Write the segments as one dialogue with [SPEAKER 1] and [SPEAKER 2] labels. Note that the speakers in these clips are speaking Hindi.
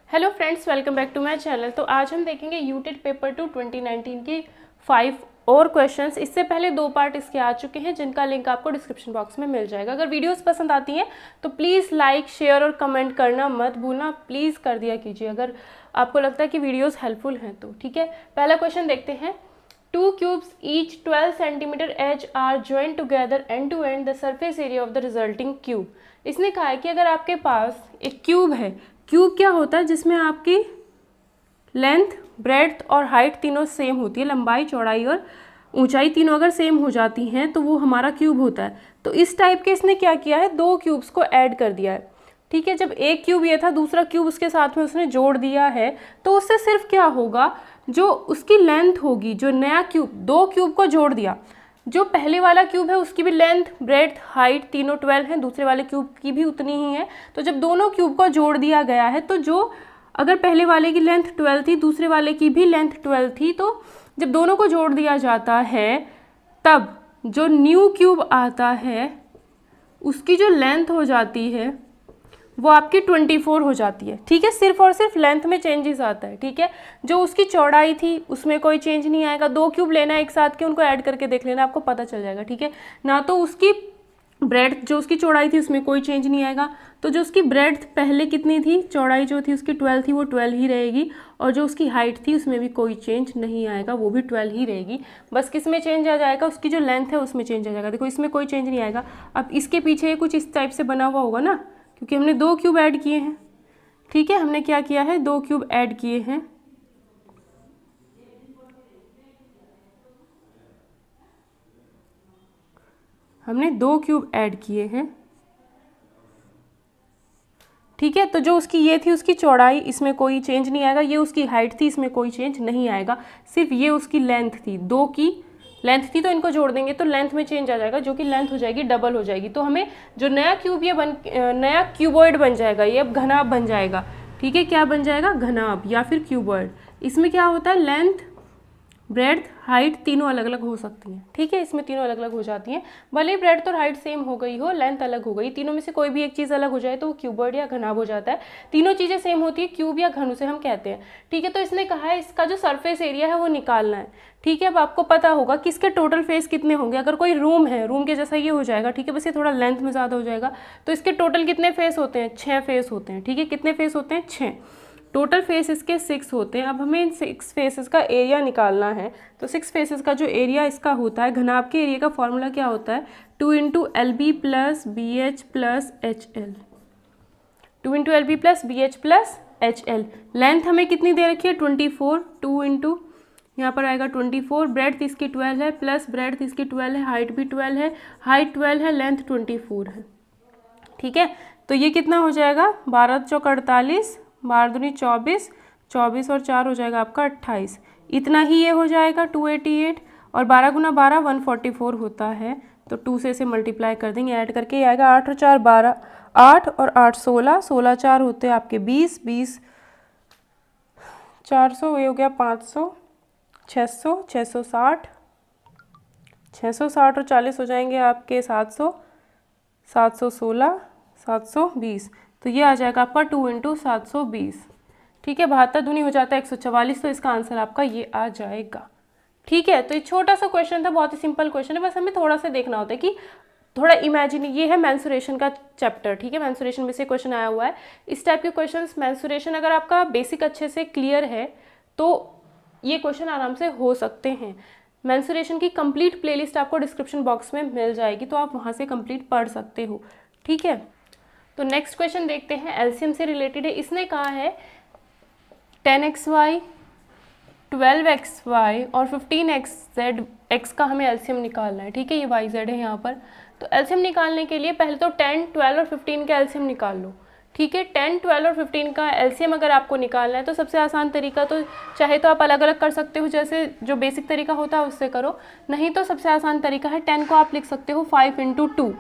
[SPEAKER 1] Hello friends, welcome back to my channel. तो आज हम देखेंगे यूटेट पेपर 2 2019 की 5 और क्वेश्चंस। इससे पहले 2 पार्ट इसके आ चुके हैं जिनका लिंक आपको डिस्क्रिप्शन बॉक्स में मिल जाएगा। अगर वीडियोस पसंद आती हैं तो प्लीज़ लाइक, शेयर और कमेंट करना मत भूलना, प्लीज़ कर दिया कीजिए अगर आपको लगता है कि वीडियोज़ हेल्पफुल हैं तो। ठीक है, पहला क्वेश्चन देखते हैं। 2 cubes each 12 centimeter edge are joined together end to end the surface area of the resulting cube। इसने कहा है कि अगर आपके पास एक क्यूब है, क्यूब क्या होता है जिसमें आपकी लेंथ, ब्रेड्थ और हाइट तीनों सेम होती है, लंबाई, चौड़ाई और ऊंचाई तीनों अगर सेम हो जाती हैं तो वो हमारा क्यूब होता है। तो इस टाइप के इसने क्या किया है, 2 क्यूब्स को ऐड कर दिया है। ठीक है, जब एक क्यूब ये था, दूसरा क्यूब उसके साथ में उसने जोड़ दिया है, तो उससे सिर्फ क्या होगा, जो उसकी लेंथ होगी, जो नया क्यूब, 2 क्यूब को जोड़ दिया, जो पहले वाला क्यूब है उसकी भी लेंथ, ब्रेड्थ, हाइट तीनों 12 हैं, दूसरे वाले क्यूब की भी उतनी ही है। तो जब दोनों क्यूब को जोड़ दिया गया है तो जो अगर पहले वाले की लेंथ 12 थी, दूसरे वाले की भी लेंथ 12 थी, तो जब दोनों को जोड़ दिया जाता है तब जो न्यू क्यूब आता है उसकी जो लेंथ हो जाती है वो आपकी 24 हो जाती है। ठीक है, सिर्फ और सिर्फ लेंथ में चेंजेस आता है। ठीक है, जो उसकी चौड़ाई थी उसमें कोई चेंज नहीं आएगा। 2 क्यूब लेना है एक साथ के, उनको ऐड करके देख लेना, आपको पता चल जाएगा। ठीक है, ना तो उसकी ब्रेड्थ, जो उसकी चौड़ाई थी उसमें कोई चेंज नहीं आएगा। तो जो उसकी ब्रेड्थ पहले कितनी थी, चौड़ाई जो थी उसकी 12 थी, वो 12 ही रहेगी, और जो उसकी हाइट थी उसमें भी कोई चेंज नहीं आएगा, वो भी 12 ही रहेगी। बस किस में चेंज आ जाएगा, उसकी जो लेंथ है उसमें चेंज आ जाएगा। देखो इसमें कोई चेंज नहीं आएगा। अब इसके पीछे कुछ इस टाइप से बना हुआ होगा ना, क्योंकि हमने 2 क्यूब ऐड किए हैं। ठीक है, हमने क्या किया है, 2 क्यूब ऐड किए हैं। हमने 2 क्यूब ऐड किए हैं। ठीक है, तो जो उसकी ये थी उसकी चौड़ाई, इसमें कोई चेंज नहीं आएगा। ये उसकी हाइट थी, इसमें कोई चेंज नहीं आएगा। सिर्फ ये उसकी लेंथ थी, 2 की लेंथ थी, तो इनको जोड़ देंगे तो लेंथ में चेंज आ जाएगा, जो कि लेंथ हो जाएगी डबल हो जाएगी। तो हमें जो नया क्यूब ये नया क्यूबॉइड बन जाएगा, ये अब घनाभ बन जाएगा। ठीक है, क्या बन जाएगा, घनाभ या फिर क्यूबॉइड। इसमें क्या होता है, लेंथ, ब्रेड्थ, हाइट तीनों अलग अलग हो सकती हैं। ठीक है, इसमें तीनों अलग अलग हो जाती हैं। भले ही ब्रेड्थ और हाइट सेम हो गई हो, लेंथ अलग हो गई, तीनों में से कोई भी एक चीज़ अलग हो जाए तो वो क्यूबॉइड या घनाभ हो जाता है। तीनों चीज़ें सेम होती है, क्यूब या घन उसे हम कहते हैं। ठीक है, तो इसने कहा है इसका जो सरफेस एरिया है वो निकालना है। ठीक है, अब आपको पता होगा कि इसके टोटल फेस कितने होंगे। अगर कोई रूम है, रूम के जैसा ये हो जाएगा। ठीक है, बस ये थोड़ा लेंथ में ज़्यादा हो जाएगा। तो इसके टोटल कितने फेस होते हैं, 6 फेस होते हैं। ठीक है, कितने फेस होते हैं, 6। टोटल फेस इसके 6 होते हैं। अब हमें इन 6 फेसेस का एरिया निकालना है। तो 6 फेसेस का जो एरिया इसका होता है, घनाभ के एरिया का फॉर्मूला क्या होता है, 2 × LB + BH + HL। 2 × LB + BH + HL। Length हमें कितनी दे रखी है, 24। 2 × यहाँ पर आएगा 24, ब्रेड्थ इसकी 12 है, प्लस ब्रेड्थ इसकी 12 है, हाइट भी 12 है, हाइट 12 है, लेंथ 24 है। ठीक है, तो ये कितना हो जाएगा, 12 × 4 = 48, 12 दूनी 24, 24 और 4 हो जाएगा आपका 28। इतना ही ये हो जाएगा 288, और 12 × 12 144 होता है। तो 2 से इसे मल्टीप्लाई कर देंगे, ऐड करके ये आएगा 8 और 4 12, 8 और 8 16, 16 4 होते हैं आपके 20, 20 400, ये हो गया 500, 600, 660, 660 और 40 हो जाएंगे आपके 700, 716, 720। तो ये आ जाएगा आपका 2 × 720। ठीक है, 72 दूनी हो जाता है 144। तो इसका आंसर आपका ये आ जाएगा। ठीक है, तो ये छोटा सा क्वेश्चन था, बहुत ही सिंपल क्वेश्चन है। बस हमें थोड़ा सा देखना होता है कि थोड़ा इमेजिन, ये है मेंसुरेशन का चैप्टर। ठीक है, मेंसुरेशन में से क्वेश्चन आया हुआ है। इस टाइप के क्वेश्चन, मेंसुरेशन अगर आपका बेसिक अच्छे से क्लियर है तो ये क्वेश्चन आराम से हो सकते हैं। मेंसुरेशन की कंप्लीट प्लेलिस्ट आपको डिस्क्रिप्शन बॉक्स में मिल जाएगी, तो आप वहाँ से कंप्लीट पढ़ सकते हो। ठीक है, तो नेक्स्ट क्वेश्चन देखते हैं, एलसीएम से रिलेटेड है। इसने कहा है 10xy, 12xy और 15xz का हमें एलसीएम निकालना है। ठीक है, ये yz है यहाँ पर। तो एलसीएम निकालने के लिए पहले तो 10, 12 और 15 का एलसीएम निकाल लो। ठीक है, 10, 12 और 15 का एलसीएम अगर आपको निकालना है तो सबसे आसान तरीका, तो चाहे तो आप अलग अलग कर सकते हो, जैसे जो बेसिक तरीका होता है उससे करो, नहीं तो सबसे आसान तरीका है 10 को आप लिख सकते हो 5 × 2।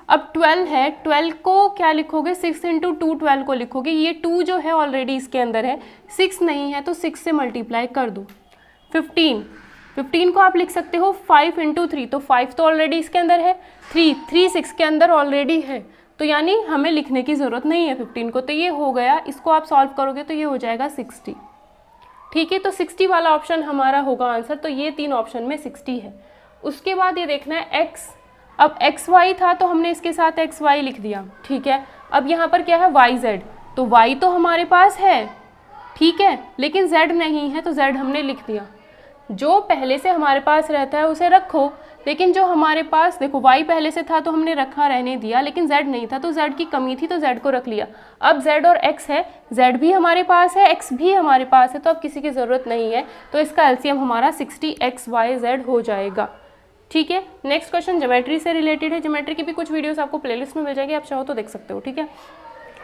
[SPEAKER 1] अब 12 है, 12 को क्या लिखोगे, 6 × 2 12 को लिखोगे। ये 2 जो है ऑलरेडी इसके अंदर है, 6 नहीं है तो 6 से मल्टीप्लाई कर दो। 15 को आप लिख सकते हो 5 × 3, तो 5 तो ऑलरेडी इसके अंदर है, 3 6 के अंदर ऑलरेडी है, तो यानी हमें लिखने की ज़रूरत नहीं है 15 को, तो ये हो गया। इसको आप सॉल्व करोगे तो ये हो जाएगा 60। ठीक है, तो 60 वाला ऑप्शन हमारा होगा आंसर। तो ये 3 ऑप्शन में 60 है। उसके बाद ये देखना है x, अब xy था तो हमने इसके साथ xy लिख दिया। ठीक है, अब यहाँ पर क्या है yz, तो y तो हमारे पास है, ठीक है, लेकिन z नहीं है तो z हमने लिख दिया। जो पहले से हमारे पास रहता है उसे रखो, लेकिन जो हमारे पास देखो y पहले से था तो हमने रखा रहने दिया, लेकिन z नहीं था तो z की कमी थी तो z को रख लिया। अब z और x है, z भी हमारे पास है, x भी हमारे पास है, तो अब किसी की ज़रूरत नहीं है, तो इसका एलसीएम हमारा 60 XYZ हो जाएगा। ठीक है, नेक्स्ट क्वेश्चन ज्योमेट्री से रिलेटेड है। ज्योमेट्री की भी कुछ वीडियोस आपको प्लेलिस्ट में मिल जाएगी, आप चाहो तो देख सकते हो। ठीक है,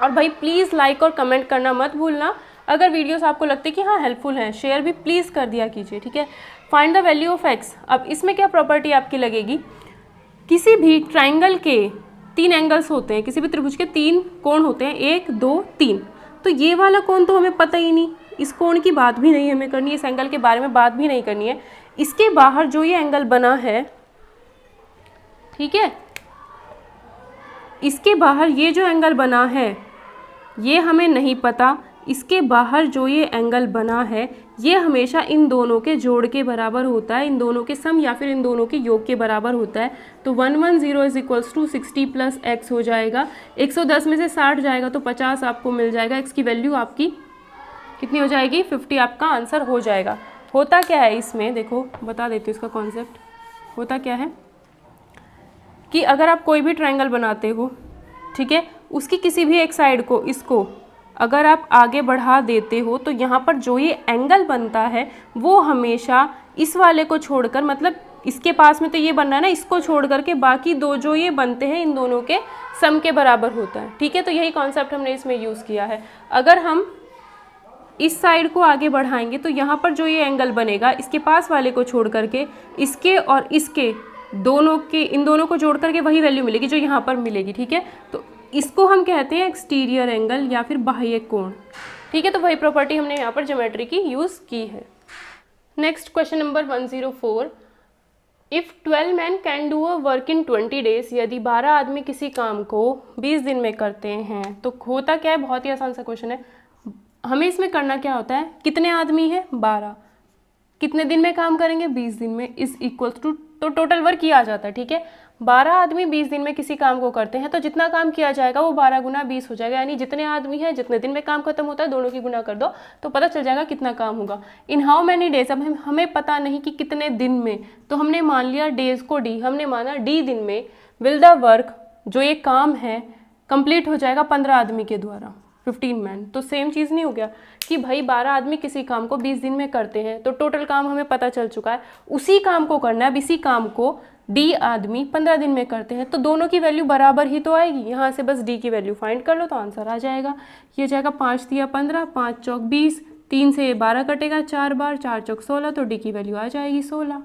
[SPEAKER 1] और भाई प्लीज़ लाइक और कमेंट करना मत भूलना। अगर वीडियोस आपको लगते कि हाँ हेल्पफुल हैं, शेयर भी प्लीज़ कर दिया कीजिए। ठीक है, find the value of x। अब इसमें क्या प्रॉपर्टी आपकी लगेगी, किसी भी ट्राइंगल के 3 एंगल्स होते हैं, किसी भी त्रिभुज के 3 कोण होते हैं, 1 2 3। तो ये वाला कोण तो हमें पता ही नहीं, इस कोण की बात भी नहीं हमें करनी है, इस एंगल के बारे में बात भी नहीं करनी है। इसके बाहर जो ये एंगल बना है, ठीक है, इसके बाहर ये जो एंगल बना है ये हमें नहीं पता। इसके बाहर जो ये एंगल बना है ये हमेशा इन दोनों के जोड़ के बराबर होता है, इन दोनों के सम या फिर इन दोनों के योग के बराबर होता है। तो 110 is equals to 60 plus x हो जाएगा। 110 में से 60 जाएगा तो 50 आपको मिल जाएगा। x की वैल्यू आपकी कितनी हो जाएगी, 50 आपका आंसर हो जाएगा। होता क्या है इसमें, देखो बता देती हूँ इसका कॉन्सेप्ट। होता क्या है कि अगर आप कोई भी ट्रायंगल बनाते हो, ठीक है, उसकी किसी भी एक साइड को, इसको अगर आप आगे बढ़ा देते हो तो यहाँ पर जो ये एंगल बनता है वो हमेशा इस वाले को छोड़कर, मतलब इसके पास में तो ये बनना है ना, इसको छोड़ करके बाकी दो जो ये बनते हैं इन दोनों के सम के बराबर होता है। ठीक है, तो यही कॉन्सेप्ट हमने इसमें यूज़ किया है। अगर हम इस साइड को आगे बढ़ाएंगे तो यहाँ पर जो ये एंगल बनेगा इसके पास वाले को छोड़ करके इसके और इसके दोनों के, इन दोनों को जोड़ करके वही वैल्यू मिलेगी जो यहाँ पर मिलेगी। ठीक है, तो इसको हम कहते हैं एक्सटीरियर एंगल या फिर बाह्य कोण। ठीक है, तो वही प्रॉपर्टी हमने यहाँ पर ज्योमेट्री की यूज़ की है। Next question number 104, if 12 man can do a work in 20 days, यदि 12 आदमी किसी काम को 20 दिन में करते हैं तो होता क्या है। बहुत ही आसान सा क्वेश्चन है। हमें इसमें करना क्या होता है, कितने आदमी हैं 12, कितने दिन में काम करेंगे 20 दिन में, इज इक्वल्स टू, तो टोटल वर्क किया जाता है। ठीक है, 12 आदमी 20 दिन में किसी काम को करते हैं तो जितना काम किया जाएगा वो 12 गुना 20 हो जाएगा। यानी जितने आदमी हैं जितने दिन में काम खत्म होता है दोनों की गुना कर दो तो पता चल जाएगा कितना काम होगा। इन हाउ मैनी डेज, अब हमें पता नहीं कि कितने दिन में, तो हमने मान लिया डेज को डी, हमने माना डी दिन में विल द वर्क, जो ये काम है कंप्लीट हो जाएगा 15 आदमी के द्वारा, 15 मैन। तो सेम चीज़ नहीं हो गया कि भाई 12 आदमी किसी काम को 20 दिन में करते हैं तो टोटल काम हमें पता चल चुका है, उसी काम को करना है। अब इसी काम को डी आदमी 15 दिन में करते हैं तो दोनों की वैल्यू बराबर ही तो आएगी। यहाँ से बस डी की वैल्यू फाइंड कर लो तो आंसर आ जाएगा। ये जाएगा 5 दिया 15, 5 चौक 20, 3 से 12 कटेगा 4 बार, 4 चौक 16, तो डी की वैल्यू आ जाएगी 16।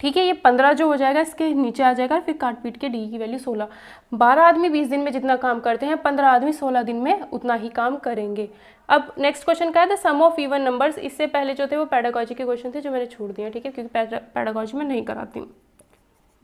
[SPEAKER 1] ठीक है, ये 15 जो हो जाएगा इसके नीचे आ जाएगा, फिर काट पीट के डी की वैल्यू 16। 12 आदमी 20 दिन में जितना काम करते हैं 15 आदमी 16 दिन में उतना ही काम करेंगे। अब नेक्स्ट क्वेश्चन क्या है, the sum of even numbers. इससे पहले जो थे वो पेडागॉजी के क्वेश्चन थे जो मैंने छोड़ दिया। ठीक है, क्योंकि पेडागॉजी में नहीं कराती हूँ,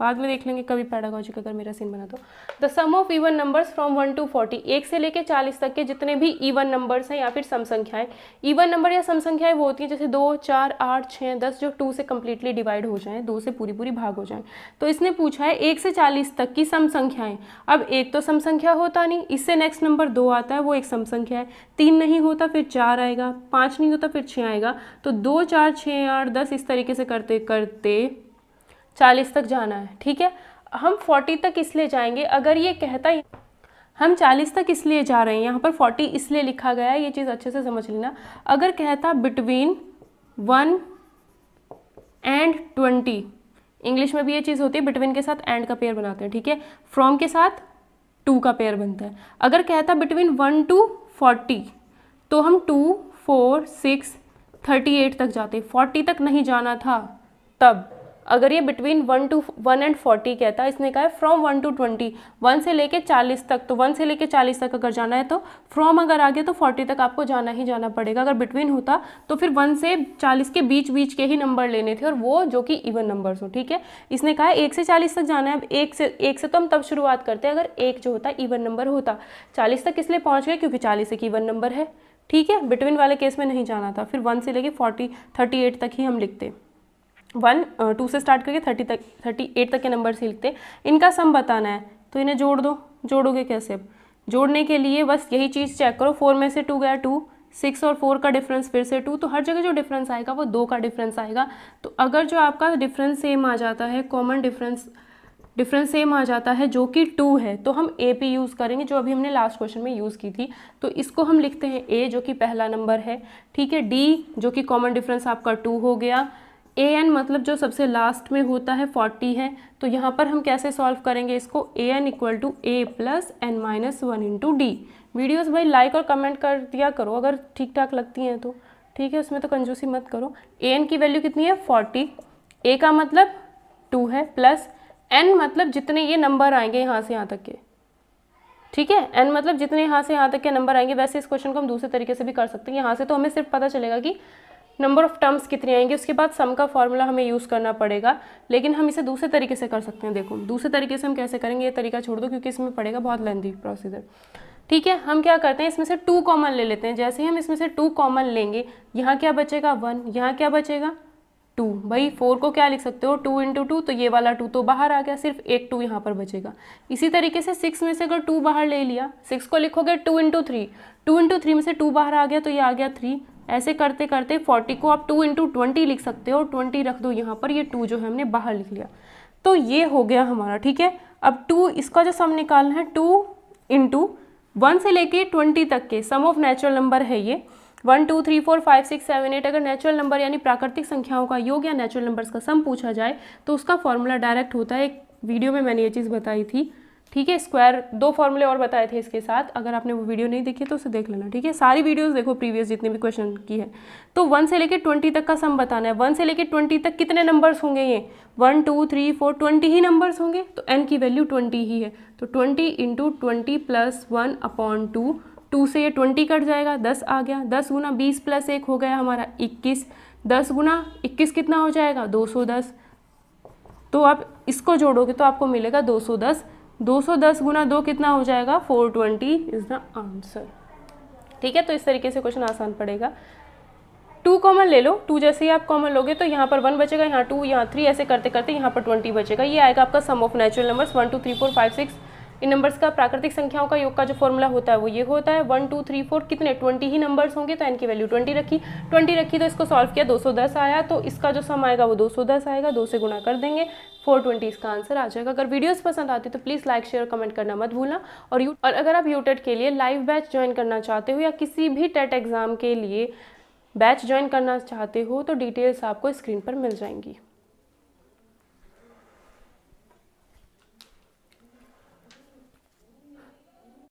[SPEAKER 1] बाद में देख लेंगे कभी पेडागॉजी का अगर मेरा सीन बना तो। The sum of even numbers from 1 to 40, 1 से लेके 40 तक के जितने भी इवन नंबर्स हैं या फिर सम संख्याएं। इवन नंबर या सम संख्याएं वो होती हैं जैसे 2, 4, 8, 6, 10 जो 2 से कम्प्लीटली डिवाइड हो जाएं, 2 से पूरी पूरी भाग हो जाएं। तो इसने पूछा है 1 से 40 तक की सम संख्याएं। अब 1 तो सम संख्या होता नहीं, इससे नेक्स्ट नंबर 2 आता है, वो एक सम संख्या है। 3 नहीं होता फिर 4 आएगा, 5 नहीं होता फिर 6 आएगा। तो 2, 4, 6, 8, 10 इस तरीके से करते करते 40 तक जाना है। ठीक है, हम 40 तक इसलिए जाएंगे, अगर ये कहता है हम 40 तक इसलिए जा रहे हैं, यहाँ पर 40 इसलिए लिखा गया है, ये चीज़ अच्छे से समझ लेना। अगर कहता बिटवीन 1 and 20, इंग्लिश में भी ये चीज़ होती है, बिटवीन के साथ एंड का पेयर बनाते हैं। ठीक है, फ्रॉम के साथ 2 का पेयर बनता है। अगर कहता बिटवीन 1 to 40 तो हम 2, 4, 6, 38 तक जाते। 40 तक नहीं जाना था तब, अगर ये बिटवीन 1 एंड 40 कहता है, इसने कहा है फ्रॉम 1 to 20, 1 से लेके 40 तक, तो 1 से लेके 40 तक अगर जाना है तो फ्रॉम अगर आ गया तो 40 तक आपको जाना ही जाना पड़ेगा। अगर बिटवीन होता तो फिर 1 से 40 के बीच बीच के ही नंबर लेने थे, और वो जो कि इवन नंबर्स हो। ठीक है, इसने कहा है 1 से 40 तक जाना है। अब 1 से तो हम तब शुरुआत करते हैं अगर 1 जो होता इवन नंबर होता। 40 तक इसलिए पहुँच गए क्योंकि 40 एक इवन नंबर है। ठीक है, बिटवीन वाले केस में नहीं जाना था। फिर 1 से लेके 38 तक ही हम लिखते, 2 से स्टार्ट करके 38 तक के नंबर से लिखते। इनका सम बताना है तो इन्हें जोड़ दो। जोड़ोगे कैसे? अब जोड़ने के लिए बस यही चीज़ चेक करो, 4 में से 2 गया 2, 6 और 4 का डिफरेंस फिर से 2, तो हर जगह जो डिफरेंस आएगा वो 2 का डिफरेंस आएगा। तो अगर जो आपका डिफरेंस सेम आ जाता है, कॉमन डिफरेंस सेम आ जाता है जो कि 2 है, तो हम ए पी यूज़ करेंगे, जो अभी हमने लास्ट क्वेश्चन में यूज़ की थी। तो इसको हम लिखते हैं ए, जो कि पहला नंबर है। ठीक है, डी जो कि कॉमन डिफरेंस आपका 2 हो गया। ए एन मतलब जो सबसे लास्ट में होता है 40 है। तो यहाँ पर हम कैसे सॉल्व करेंगे इसको? A N equal to A plus N minus 1 into D. Videos भाई लाइक और कमेंट कर दिया करो अगर ठीक ठाक लगती हैं तो। ठीक है, उसमें तो कंजूसी मत करो। ए एन की वैल्यू कितनी है? 40। ए का मतलब 2 है, प्लस एन मतलब जितने ये नंबर आएंगे यहाँ से यहाँ तक के। ठीक है, एन मतलब जितने यहाँ से यहाँ तक के नंबर आएंगे। वैसे इस क्वेश्चन को हम दूसरे तरीके से भी कर सकते हैं। यहाँ से तो हमें सिर्फ पता चलेगा कि नंबर ऑफ टर्म्स कितनी आएंगे, उसके बाद सम का फॉर्मूला हमें यूज़ करना पड़ेगा, लेकिन हम इसे दूसरे तरीके से कर सकते हैं। देखो दूसरे तरीके से हम कैसे करेंगे, ये तरीका छोड़ दो क्योंकि इसमें पड़ेगा बहुत लेंथी प्रोसीजर। ठीक है, हम क्या करते हैं, इसमें से 2 कॉमन ले लेते हैं। जैसे ही हम इसमें से 2 कॉमन लेंगे, यहाँ क्या बचेगा 1, यहाँ क्या बचेगा 2। भाई 4 को क्या लिख सकते हो 2 इंटू 2, तो ये वाला 2 तो बाहर आ गया, सिर्फ एक 2 यहाँ पर बचेगा। इसी तरीके से 6 में से अगर 2 बाहर ले लिया, 6 को लिखोगे 2 इंटू 3, 2 इंटू 3 में से 2 बाहर आ गया तो ये आ गया 3। ऐसे करते करते 40 को आप 2 इंटू 20 लिख सकते हो, 20 रख दो यहाँ पर, ये 2 जो है हमने बाहर लिख लिया। तो ये हो गया हमारा। ठीक है, अब 2 इसका जो सम निकालना है, 2 इंटू 1 से लेके 20 तक के सम ऑफ नेचुरल नंबर है ये। 1 2 3 4 5 6 7 8 अगर नेचुरल नंबर यानी प्राकृतिक संख्याओं का योग या नेचुरल नंबर्स का सम पूछा जाए तो उसका फॉर्मूला डायरेक्ट होता है। एक वीडियो में मैंने ये चीज़ बताई थी। ठीक है, स्क्वायर 2 फॉर्मूले और बताए थे इसके साथ, अगर आपने वो वीडियो नहीं देखी तो उसे देख लेना। ठीक है, सारी वीडियोस देखो प्रीवियस जितने भी क्वेश्चन की है। तो 1 से लेके 20 तक का सम बताना है। 1 से लेके 20 तक कितने नंबर्स होंगे? ये 1 2 3 4 20 ही नंबर्स होंगे, तो n की वैल्यू 20 ही है। तो 20 इंटू 20 प्लस 1 अपॉन 2, 2 से ये 20 कट जाएगा, 10 आ गया। 10 गुना 20 प्लस 1 हो गया हमारा 21। 10 गुना 21 कितना हो जाएगा? 210। तो आप इसको जोड़ोगे तो आपको मिलेगा 210। 210 गुना 2 कितना हो जाएगा? 420 इज द आंसर। ठीक है, तो इस तरीके से क्वेश्चन आसान पड़ेगा। 2 कॉमन ले लो, 2 जैसे ही आप कॉमन लोगे तो यहाँ पर 1 बचेगा, यहाँ 2, यहाँ 3, ऐसे करते करते यहाँ पर 20 बचेगा। ये आएगा आपका सम ऑफ नेचुरल नंबर्स 1 2 3 4 5 6। इन नंबर्स का प्राकृतिक संख्याओं का योग का जो फॉर्मूला होता है वो ये होता है। 1 2 3 4 कितने 20 ही नंबर्स होंगे, तो n की वैल्यू 20 रखी। 20 रखी तो इसको सॉल्व किया, 210 आया, तो इसका जो सम आएगा वो 210 आएगा। 2 से गुणा कर देंगे, 420 इसका आंसर आ जाएगा। अगर वीडियोस पसंद आती तो प्लीज़ लाइक शेयर कमेंट करना मत भूलना। और अगर आप यूटेट के लिए लाइव बैच ज्वाइन करना चाहते हो या किसी भी टेट एग्जाम के लिए बैच ज्वाइन करना चाहते हो तो डिटेल्स आपको स्क्रीन पर मिल जाएंगी।